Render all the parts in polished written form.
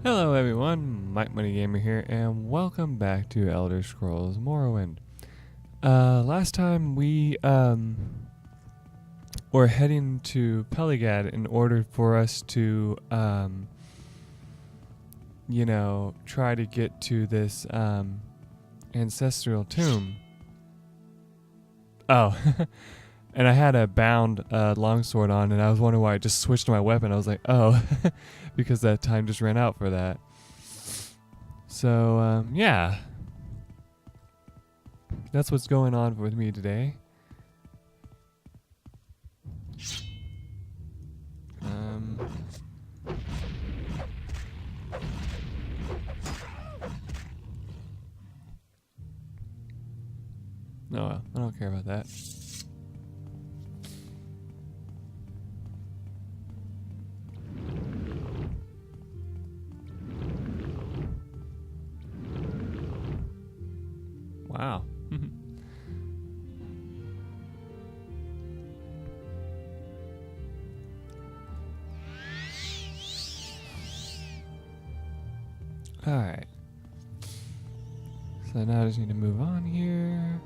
Hello everyone, MikeMoneyGMR here, and welcome back to Elder Scrolls Morrowind. Last time we were heading to Peligad in order for us to try to get to this ancestral tomb. Oh, and I had a bound longsword on, and I was wondering why I just switched to my weapon. I was like, oh, because that time just ran out for that. So, yeah. That's what's going on with me today. No, I don't care about that. Wow. Alright. So now I just need to move on here.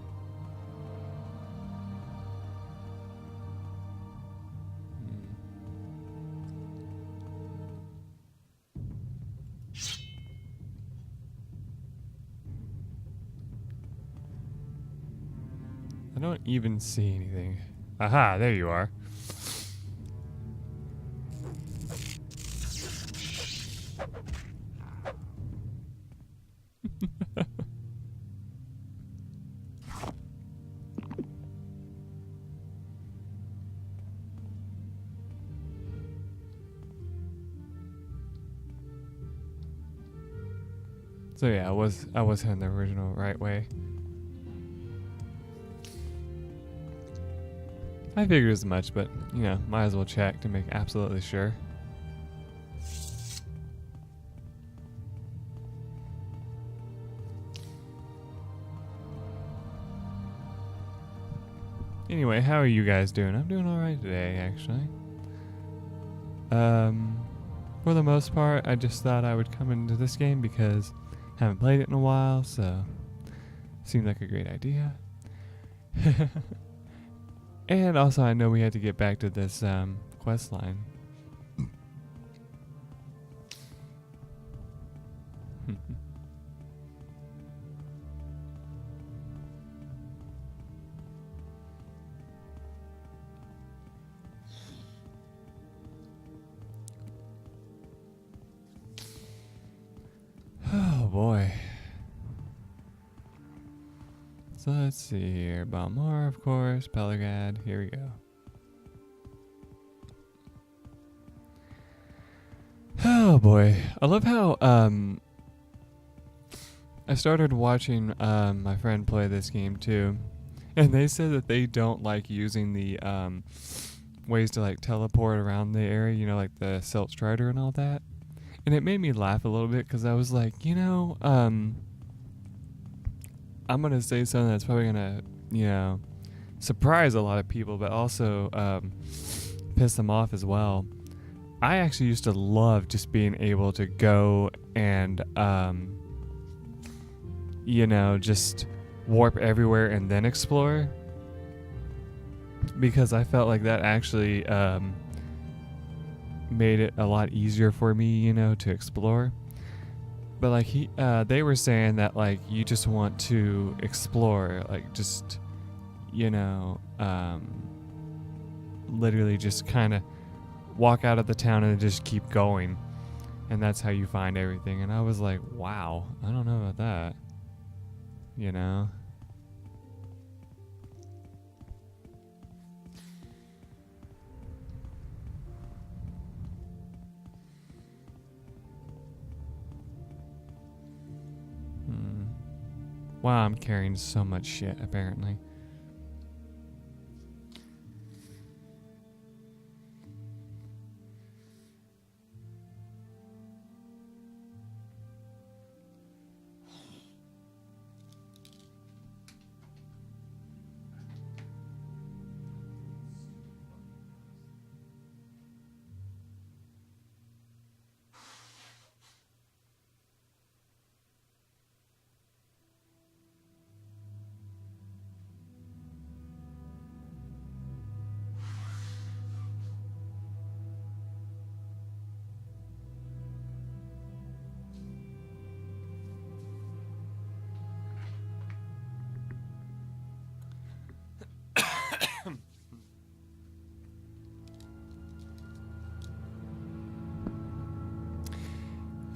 I don't even see anything. Aha, there you are. So yeah, I was heading the original right way. I figured as much, but might as well check to make absolutely sure. Anyway, how are you guys doing? I'm doing alright today, actually. For the most part, I just thought I would come into this game because I haven't played it in a while, so seemed like a great idea. And also, I know we had to get back to this quest line. Oh boy. So let's see here. Balmor, of course. Peligad. Here we go. Oh boy. I love how I started watching my friend play this game too. And they said that they don't like using the ways to like teleport around the area, like the Silt Strider and all that. And it made me laugh a little bit because I was like, I'm going to say something that's probably going to, surprise a lot of people, but also piss them off as well. I actually used to love just being able to go and, just warp everywhere and then explore. Because I felt like that actually made it a lot easier for me, to explore. But like they were saying that like you just want to explore, like just literally just kind of walk out of the town and just keep going, and that's how you find everything. And I was like, wow, I don't know about that. Wow, I'm carrying so much shit, apparently.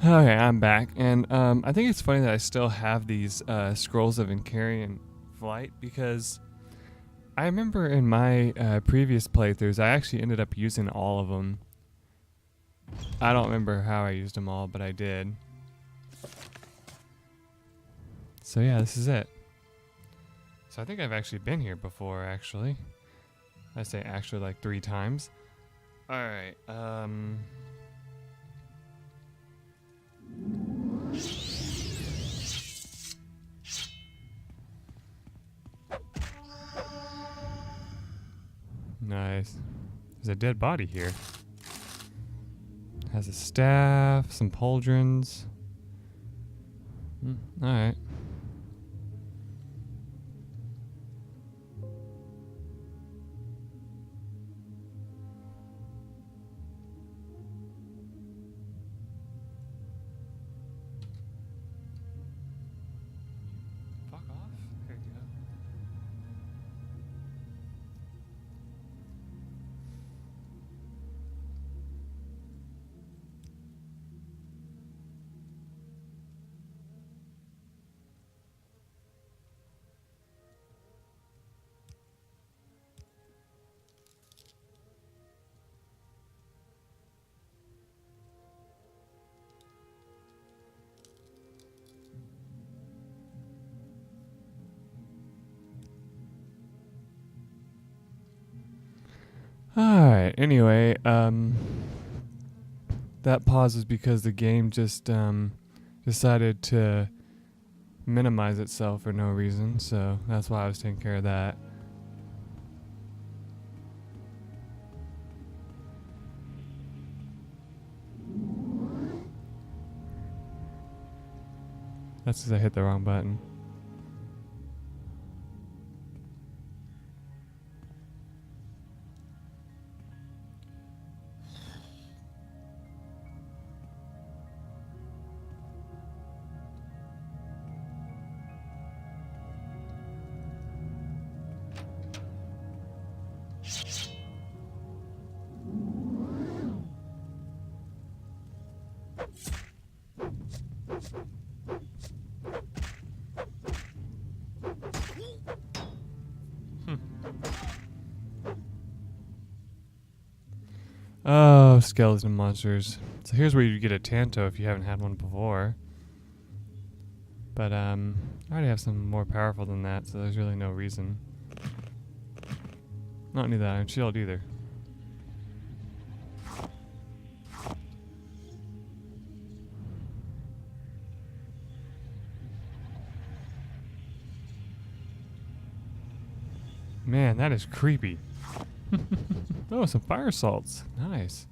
Okay, I'm back, and I think it's funny that I still have these scrolls of Incarian Flight, because I remember in my previous playthroughs I actually ended up using all of them. I don't remember how I used them all, but I did. So yeah, this is it. So I think I've actually been here before, actually. I say actually like 3 times. Alright, nice. There's a dead body here. Has a staff, some pauldrons. Alright. Fuck off. There you go. Alright, anyway, that pause is because the game just decided to minimize itself for no reason, so that's why I was taking care of that. That's because I hit the wrong button. Oh, skeleton monsters. So here's where you get a Tanto if you haven't had one before. But I already have some more powerful than that, so there's really no reason. Not need that Iron Shield either. Man, that is creepy. Oh, some fire salts. Nice.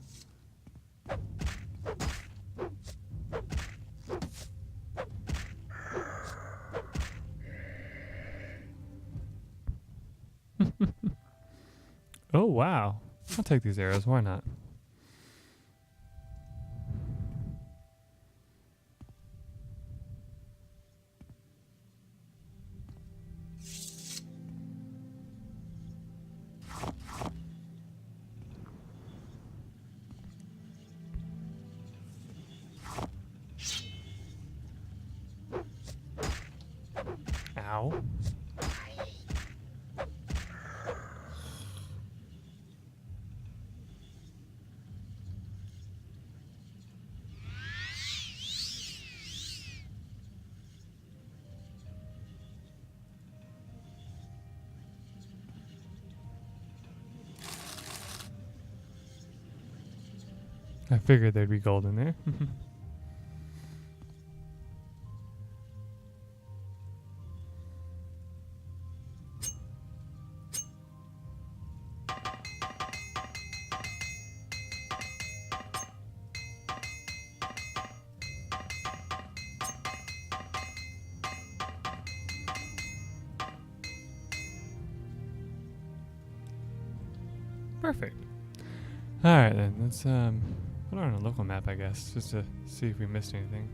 Oh, wow. I'll take these arrows. Why not? Ow. I figured there'd be gold in there. Perfect. Alright then, let's put it on a local map, I guess, just to see if we missed anything.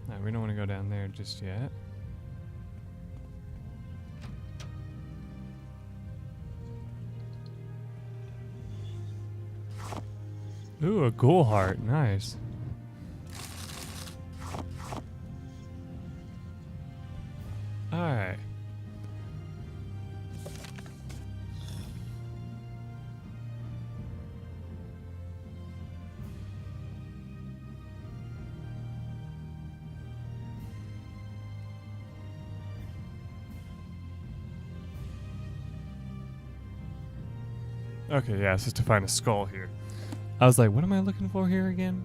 Alright, we don't want to go down there just yet. Ooh, a ghoul heart, nice. Alright. Okay, yeah, it's just to find a skull here. I was like, what am I looking for here again?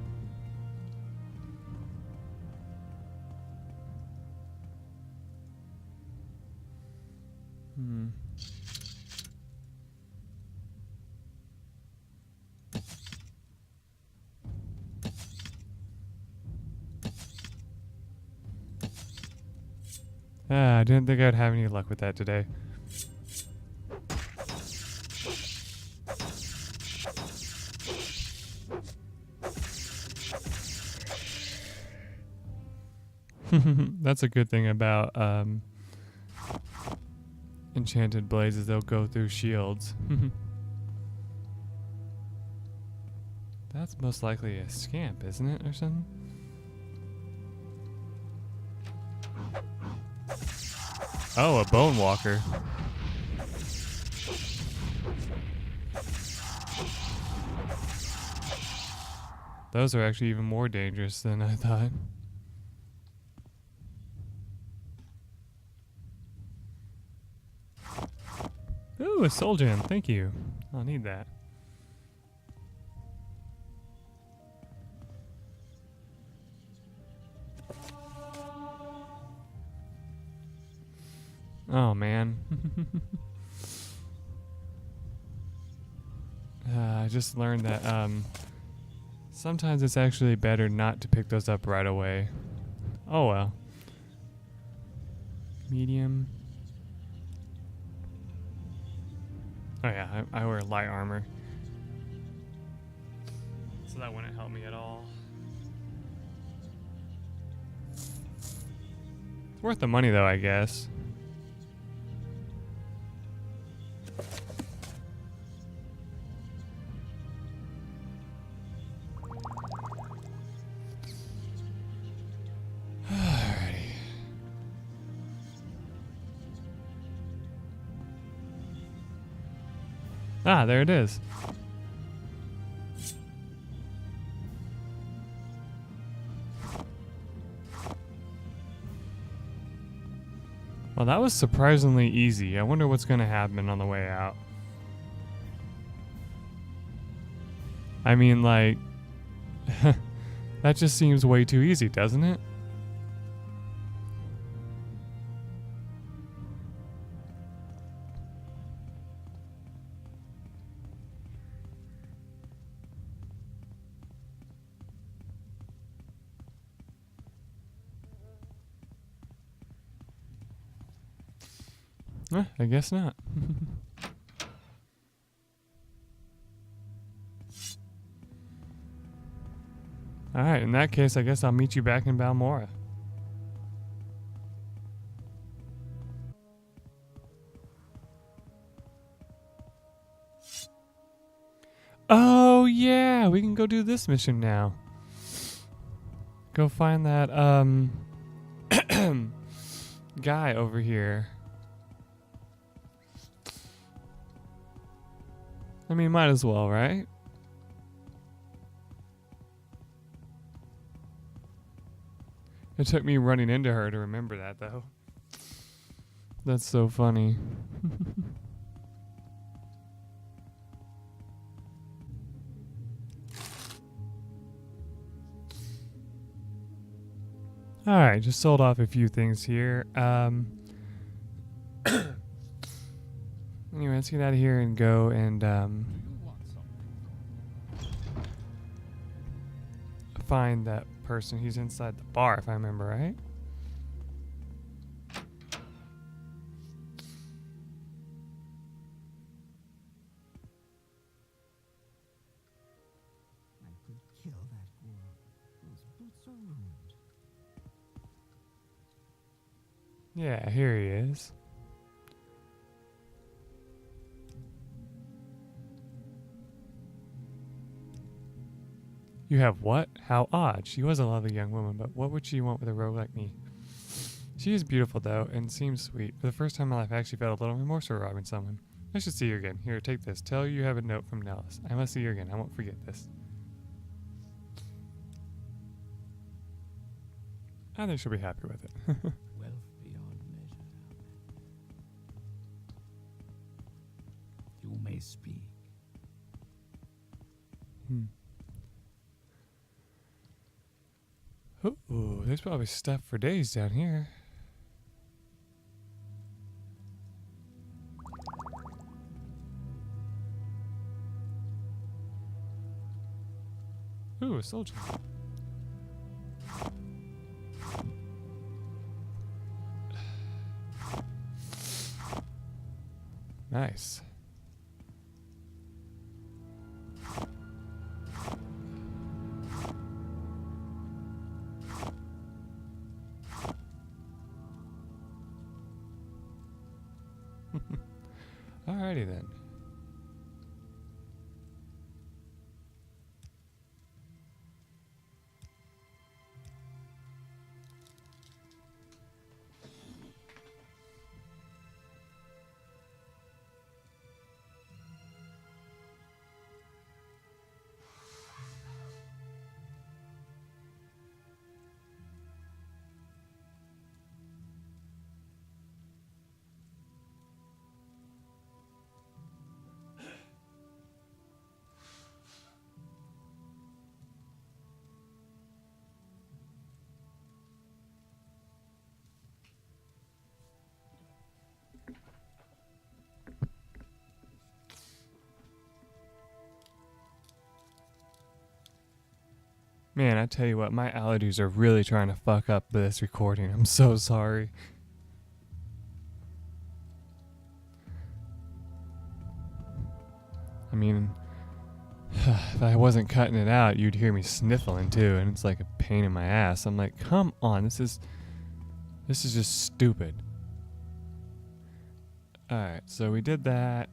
I didn't think I'd have any luck with that today. That's a good thing about enchanted blades is they'll go through shields. That's most likely a scamp, isn't it, or something? Oh, a bone walker. Those are actually even more dangerous than I thought. Ooh, a soul gem. Thank you. I'll need that. Oh, man. I just learned that sometimes it's actually better not to pick those up right away. Oh, well. Medium. Oh, yeah, I wear light armor. So that wouldn't help me at all. It's worth the money, though, I guess. Ah, there it is. Well, that was surprisingly easy. I wonder what's going to happen on the way out. I mean, like, that just seems way too easy, doesn't it? I guess not. Alright, in that case, I guess I'll meet you back in Balmora. Oh, yeah, we can go do this mission now. Go find that, guy over here. I mean, might as well, right? It took me running into her to remember that, though. That's so funny. Alright, just sold off a few things here. Anyway, let's get out of here and go and find that person. He's inside the bar, if I remember right. I could kill that girl. Those boots are ruined. Yeah, here he is. You have what? How odd. She was a lovely young woman, but what would she want with a rogue like me? She is beautiful, though, and seems sweet. For the first time in my life, I actually felt a little remorse for robbing someone. I should see her again. Here, take this. Tell her you have a note from Nellis. I must see her again. I won't forget this. I think she'll be happy with it. Wealth beyond measure. You may speak. Ooh, there's probably stuff for days down here. Ooh, a soldier. Nice. Alrighty then. Man, I tell you what, my allergies are really trying to fuck up this recording. I'm so sorry. I mean, if I wasn't cutting it out, you'd hear me sniffling too, and it's like a pain in my ass. I'm like, come on, this is just stupid. Alright, so we did that.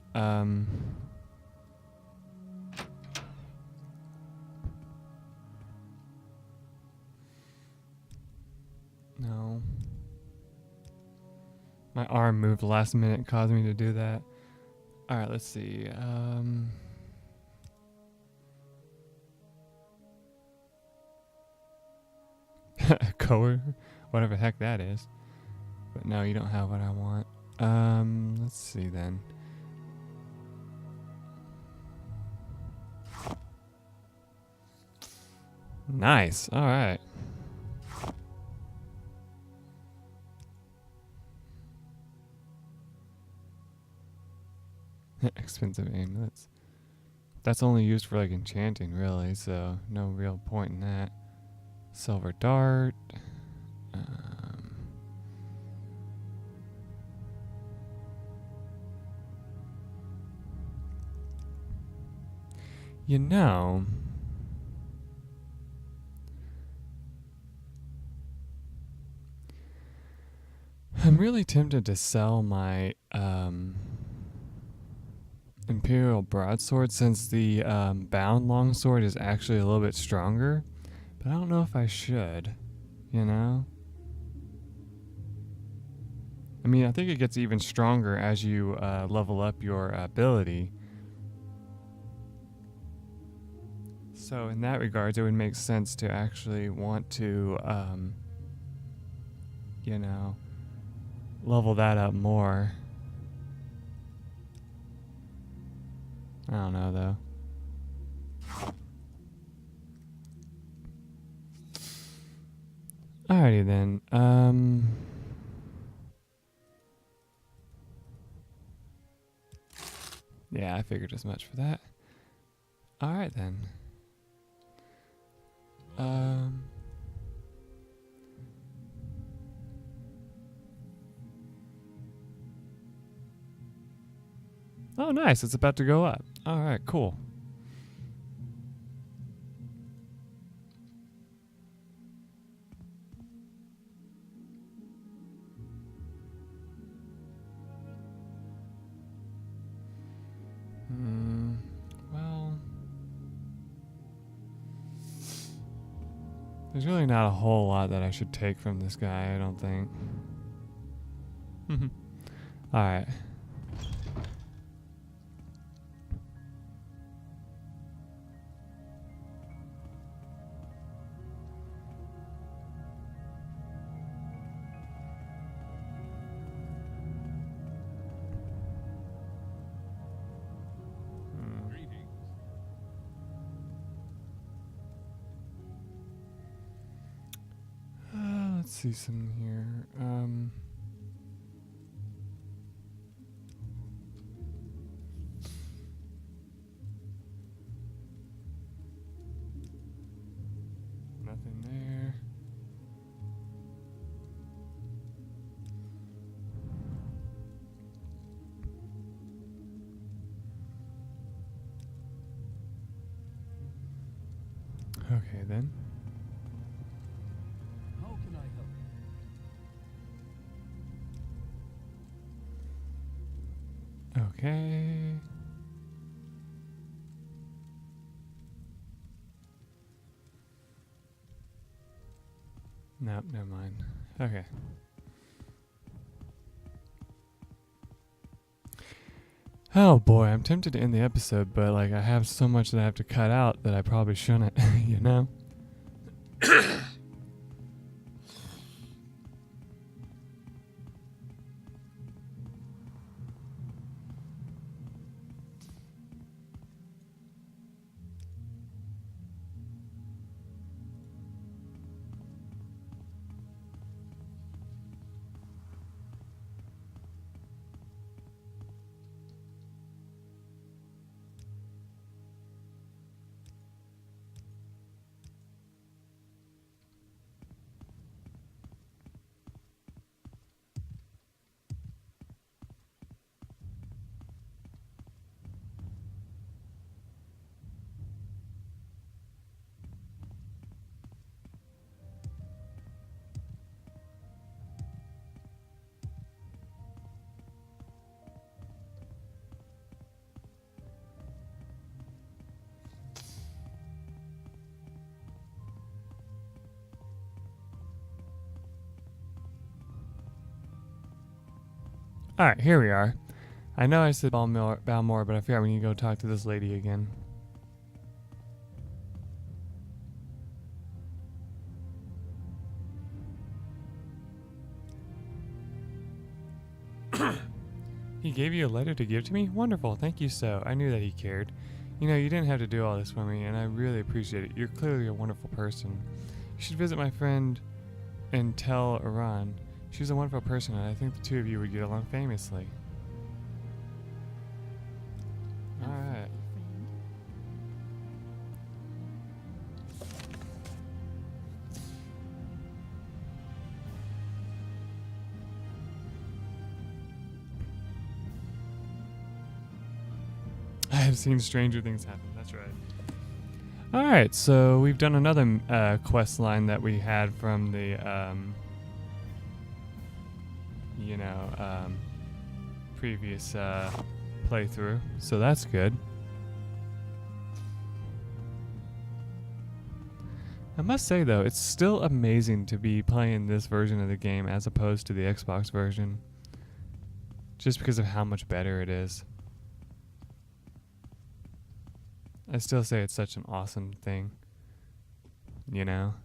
No. My arm moved last minute and caused me to do that. Alright, let's see. Coer? Whatever the heck that is. But no, you don't have what I want. Let's see then. Nice. Alright. Expensive amulets. That's only used for like enchanting, really, so no real point in that. Silver dart. You know, I'm really tempted to sell my Imperial broadsword, since the bound longsword is actually a little bit stronger, but I don't know if I should, you know? I mean, I think it gets even stronger as you level up your ability. So in that regards, it would make sense to actually want to, you know, level that up more. I don't know, though. Alrighty then. Yeah, I figured as much for that. Alright then. Oh, nice. It's about to go up. Alright, cool. Well, there's really not a whole lot that I should take from this guy, I don't think. Alright. Let's see some here. Nothing there. Okay then. How can I help? Okay. Nope, never mind. Okay. Oh boy, I'm tempted to end the episode, but like I have so much that I have to cut out that I probably shouldn't, you know? Alright, here we are. I know I said Balmore, but I forgot we need to go talk to this lady again. He gave you a letter to give to me? Wonderful, thank you so. I knew that he cared. You know, you didn't have to do all this for me, and I really appreciate it. You're clearly a wonderful person. You should visit my friend and tell Iran. She's a wonderful person, and I think the two of you would get along famously. Alright. I have seen stranger things happen, that's right. Alright, so we've done another quest line that we had from the, previous playthrough, so that's good. I must say though, it's still amazing to be playing this version of the game as opposed to the Xbox version, just because of how much better it is. I still say it's such an awesome thing, you know?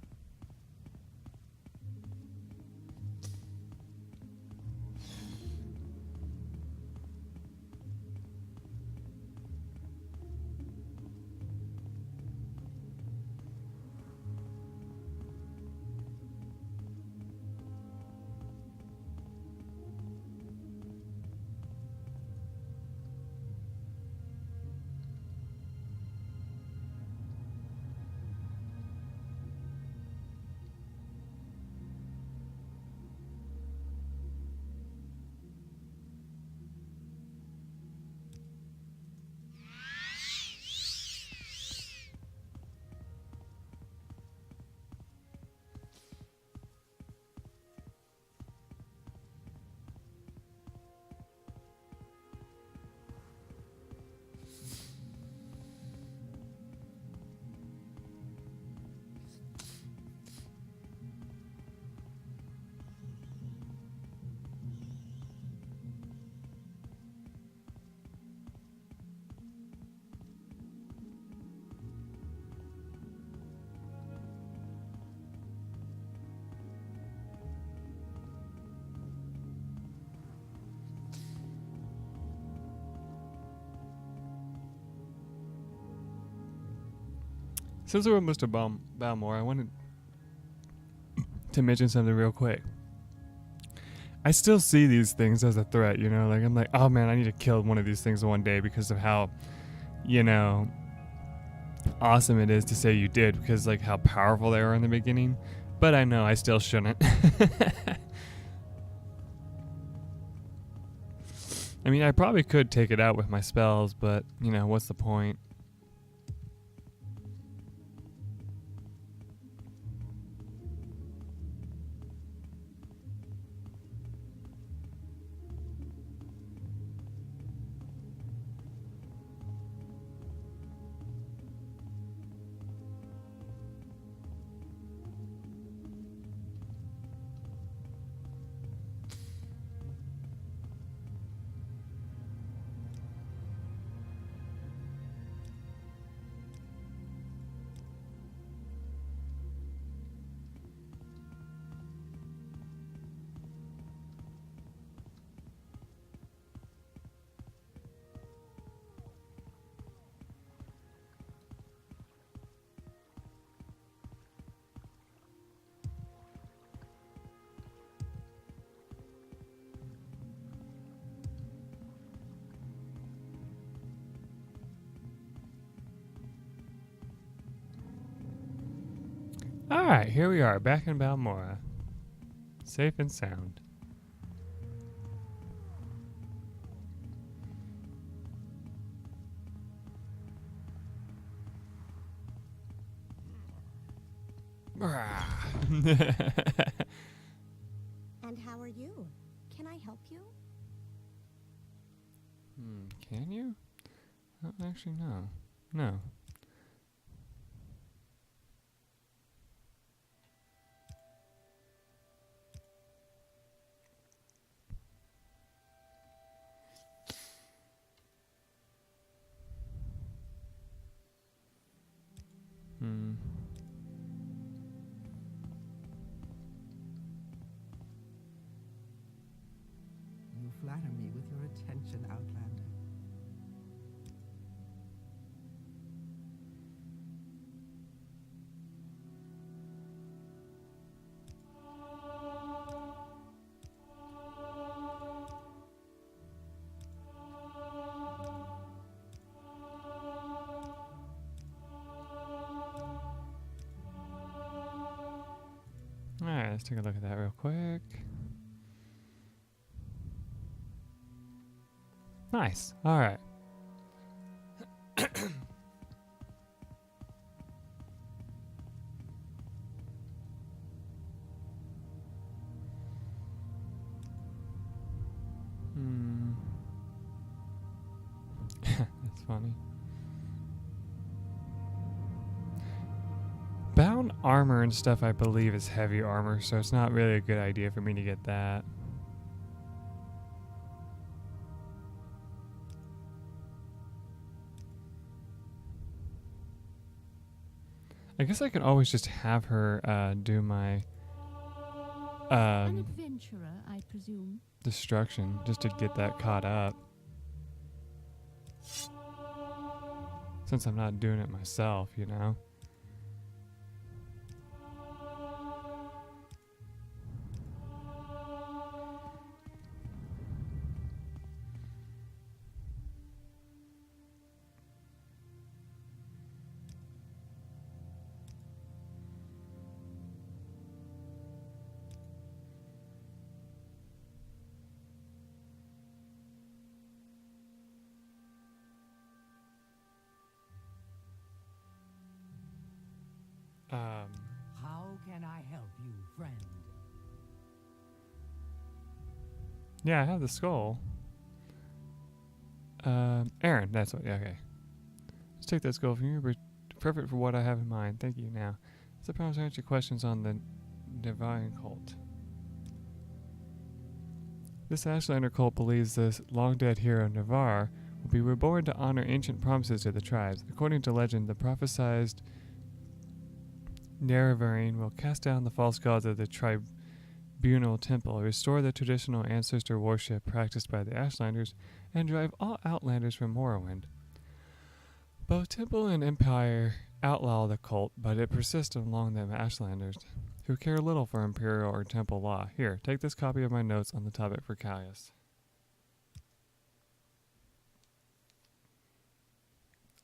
Since we're almost to Balmore, I wanted to mention something real quick. I still see these things as a threat, you know? Like, I'm like, oh man, I need to kill one of these things one day because of how, you know, awesome it is to say you did, because like how powerful they are in the beginning. But I know I still shouldn't. I mean, I probably could take it out with my spells, but, you know, what's the point? Alright, here we are, back in Balmora. Safe and sound. And how are you? Can I help you? Can you? Actually, no. No. You flatter me with your attention, Outlander. Alright, let's take a look at that real quick. Nice. Alright. That's funny. Bound armor and stuff, I believe, is heavy armor, so it's not really a good idea for me to get that. I guess I could always just have her do my An adventurer, I presume. destruction, just to get that caught up. Since I'm not doing it myself, you know? How can I help you, friend? Yeah, I have the skull. Aaron, that's what, yeah, okay. Let's take that skull from you. Perfect for what I have in mind. Thank you. Now, it's a promise to answer questions on the Divine cult. This Ashlander cult believes this long-dead hero, Navarre, will be reborn to honor ancient promises to the tribes. According to legend, the prophesized Nerevarine will cast down the false gods of the tribunal temple, restore the traditional ancestor worship practiced by the Ashlanders, and drive all Outlanders from Morrowind. Both temple and empire outlaw the cult, but it persists among the Ashlanders, who care little for imperial or temple law. Here, take this copy of my notes on the topic for Callius.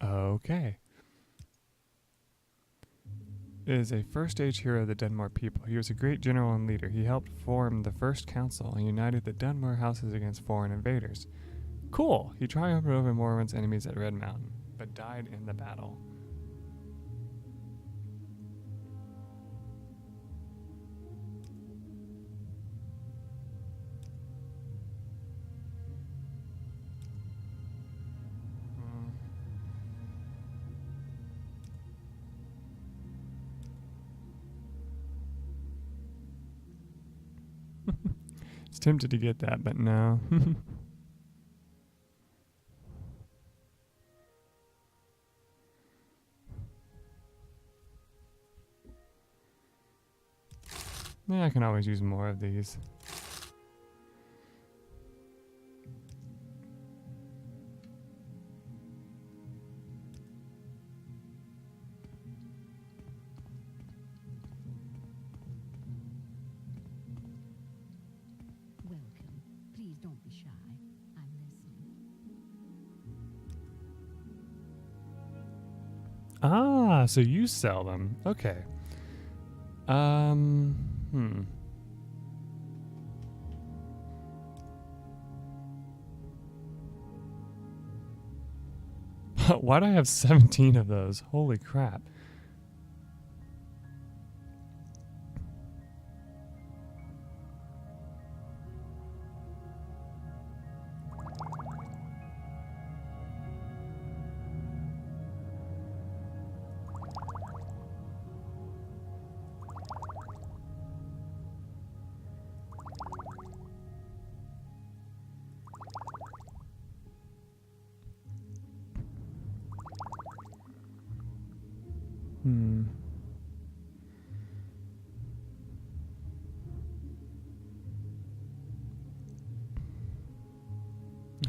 Okay. Is a first-age hero of the Dunmore people. He was a great general and leader. He helped form the first council and united the Dunmore houses against foreign invaders. Cool! He triumphed over Morrowind's enemies at Red Mountain, but died in the battle. It's tempted to get that, but no. Yeah, I can always use more of these. Welcome. Please don't be shy. I'm listening. Ah, so you sell them. Okay. Why do I have 17 of those? Holy crap.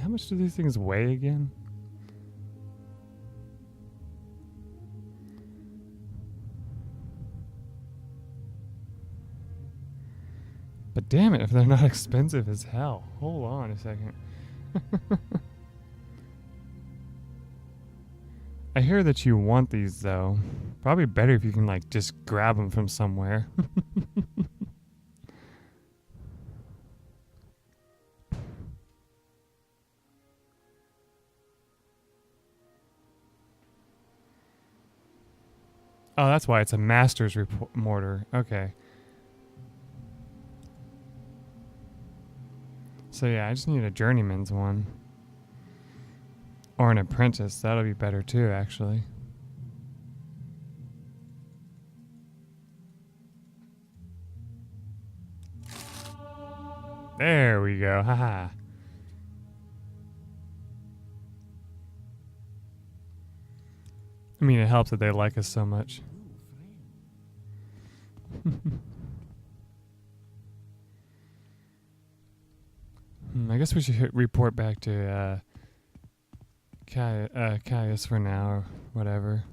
How much do these things weigh again? But damn it, if they're not expensive as hell. Hold on a second. I hear that you want these though. Probably better if you can like just grab them from somewhere. Oh, that's why it's a master's mortar. Okay. So yeah, I just need a journeyman's one. Or an apprentice. That'll be better too, actually. There we go. Haha. I mean, it helps that they like us so much. I guess we should report back to Caius for now, or whatever.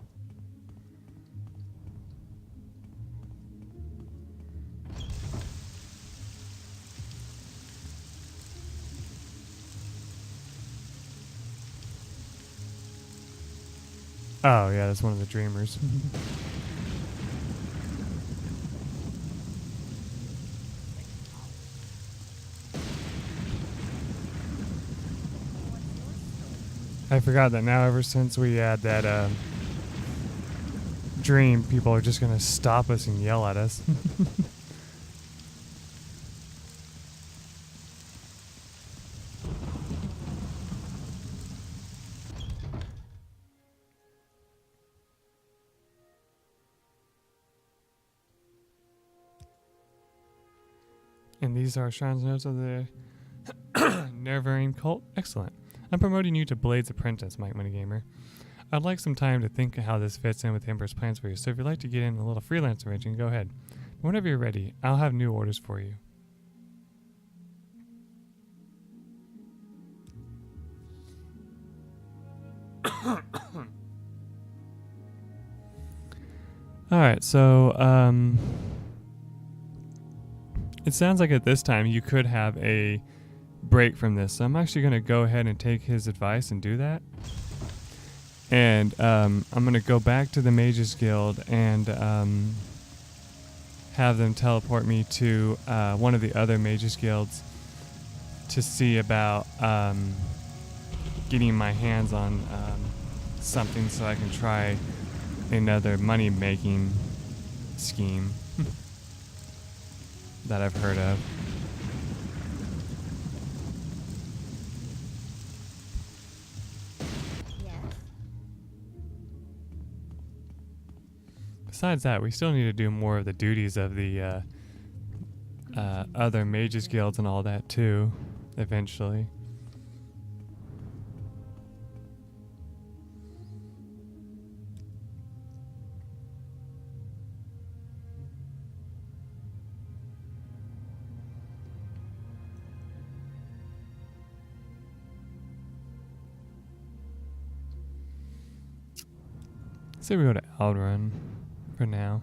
Oh, yeah, that's one of the dreamers. I forgot that now ever since we had that dream, people are just going to stop us and yell at us. And these are Shine's notes of the Nervarin cult. Excellent. I'm promoting you to Blade's apprentice, MikeMoneyGMR. I'd like some time to think how this fits in with the Emperor's plans for you, so if you'd like to get in a little freelance arrangement, go ahead. Whenever you're ready, I'll have new orders for you. Alright, so, it sounds like at this time you could have a break from this. So I'm actually going to go ahead and take his advice and do that. And I'm going to go back to the Mages Guild and have them teleport me to one of the other Mages Guilds to see about getting my hands on something so I can try another money-making scheme that I've heard of. Yes. Besides that, we still need to do more of the duties of the other mages guilds and all that too, eventually. Say we go to Outrun for now.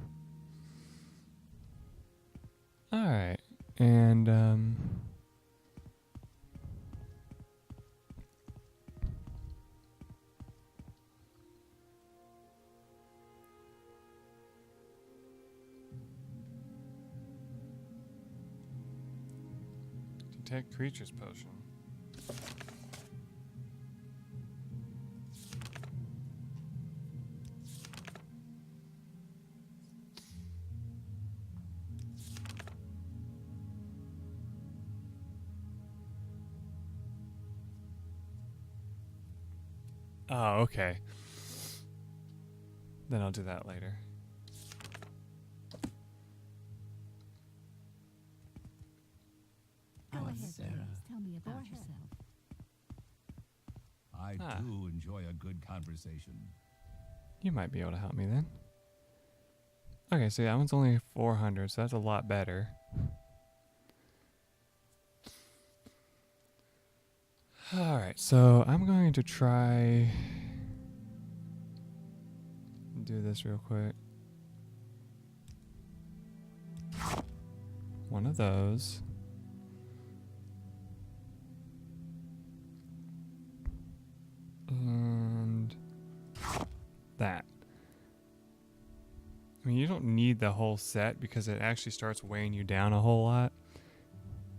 Alright, and detect creatures potion. Oh, okay. Then I'll do that later. Go Oh, ahead, Sarah. James. Tell me about ahead. yourself. I too enjoy a good conversation. You might be able to help me then. Okay, so that one's only 400, so that's a lot better. Alright, so I'm going to try do this real quick. One of those. And that. I mean, you don't need the whole set because it actually starts weighing you down a whole lot.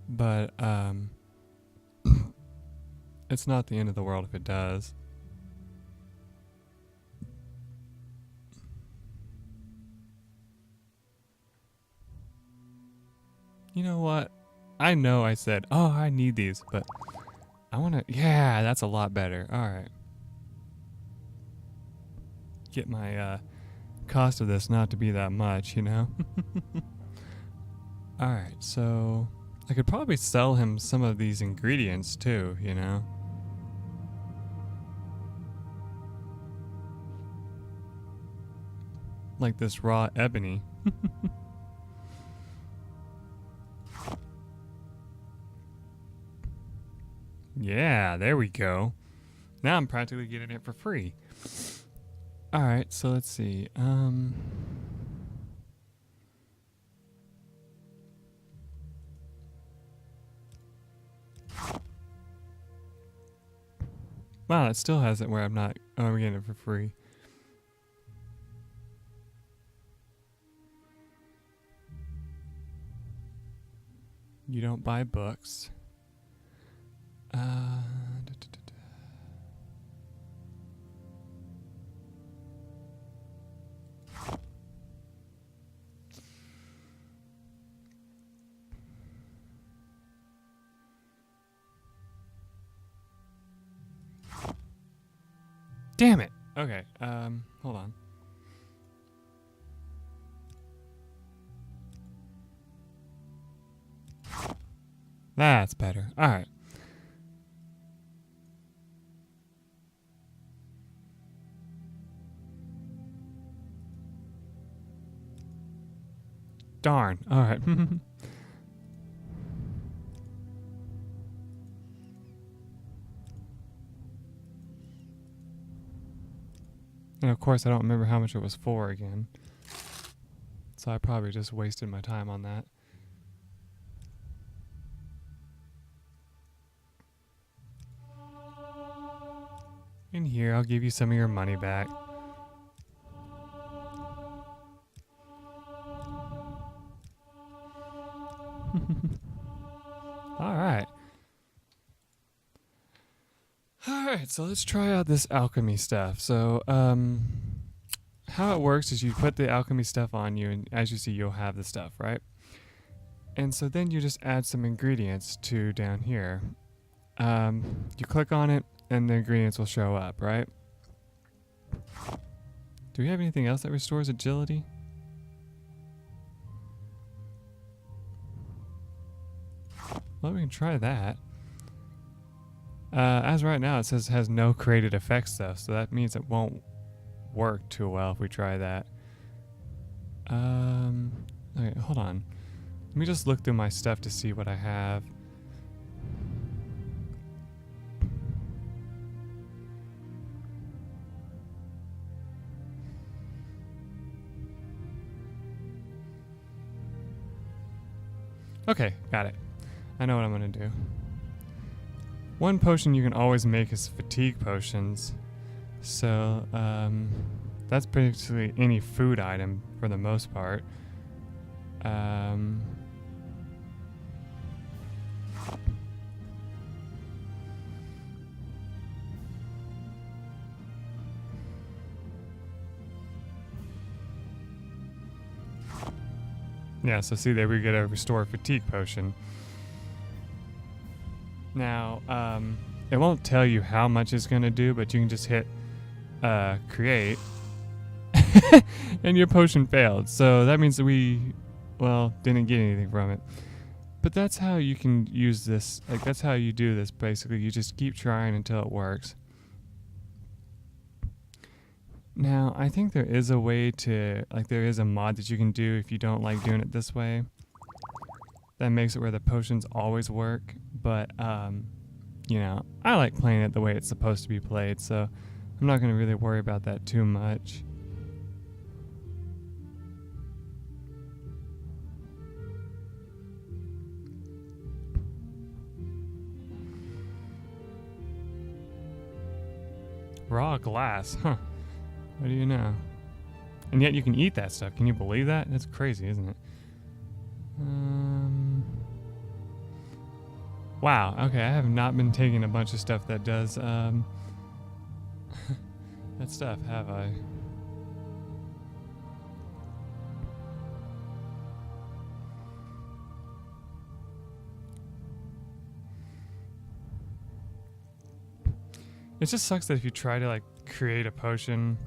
But, it's not the end of the world if it does. You know what? I know I said, oh, I need these, but I want to, yeah, that's a lot better. All right. Get my cost of this not to be that much, you know? All right, so I could probably sell him some of these ingredients too, you know? Like this raw ebony. Yeah, there we go. Now I'm practically getting it for free. Alright, so let's see. Wow, it still has it where I'm not. Oh, I'm getting it for free. You don't buy books. Da, da, da, da. Damn it. Okay. Hold on. That's better. All right. Darn. All right. And of course, I don't remember how much it was for again. so I probably just wasted my time on that. In here, I'll give you some of your money back. Alright. Alright, so let's try out this alchemy stuff. So, how it works is you put the alchemy stuff on you, and as you see, you'll have the stuff, right? And so then you just add some ingredients to down here. You click on it, and the ingredients will show up, right? Do we have anything else that restores agility? Well, we can try that. As right now, it says it has no created effects, though, so that means it won't work too well if we try that. Okay, hold on. Let me just look through my stuff to see what I have. Okay, got it. I know what I'm gonna do. One potion you can always make is fatigue potions. So, that's basically any food item for the most part. Yeah, so see there we get a restore fatigue potion. Now, it won't tell you how much it's going to do, but you can just hit create and your potion failed. So that means that we, well, didn't get anything from it. But that's how you can use this. Like, that's how you do this, basically. You just keep trying until it works. Now, I think there is a way to, like, there is a mod that you can do if you don't like doing it this way. That makes it where the potions always work. But, you know, I like playing it the way it's supposed to be played, so I'm not going to really worry about that too much. Raw glass, huh? What do you know? And yet you can eat that stuff. Can you believe that? That's crazy, isn't it? Wow, okay, I have not been taking a bunch of stuff that does, that stuff, have I? It just sucks that if you try to, like, create a potion,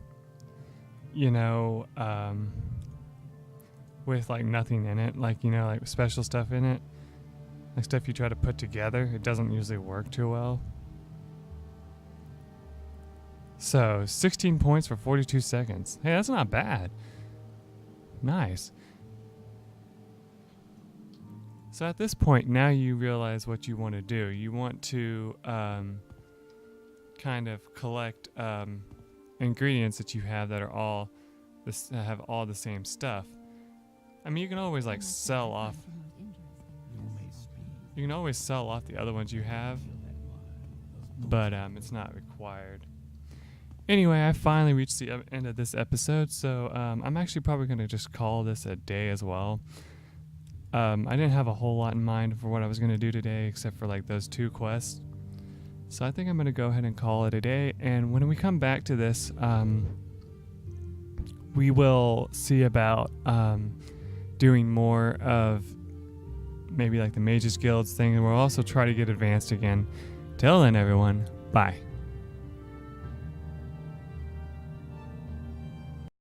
you know, with, like, nothing in it, like, you know, like, special stuff in it, like stuff you try to put together, it doesn't usually work too well. So, 16 points for 42 seconds. Hey, that's not bad. Nice. So at this point, now you realize what you want to do. You want to kind of collect ingredients that you have that are all have all the same stuff. I mean, you can always like sell off. You can always sell off the other ones you have, but it's not required. Anyway, I finally reached the end of this episode, so I'm actually probably going to just call this a day as well. I didn't have a whole lot in mind for what I was going to do today, except for like those 2 quests. So I think I'm going to go ahead and call it a day, and when we come back to this, we will see about doing more of maybe like the Mages Guilds thing, and we'll also try to get advanced again. Till then, everyone, bye.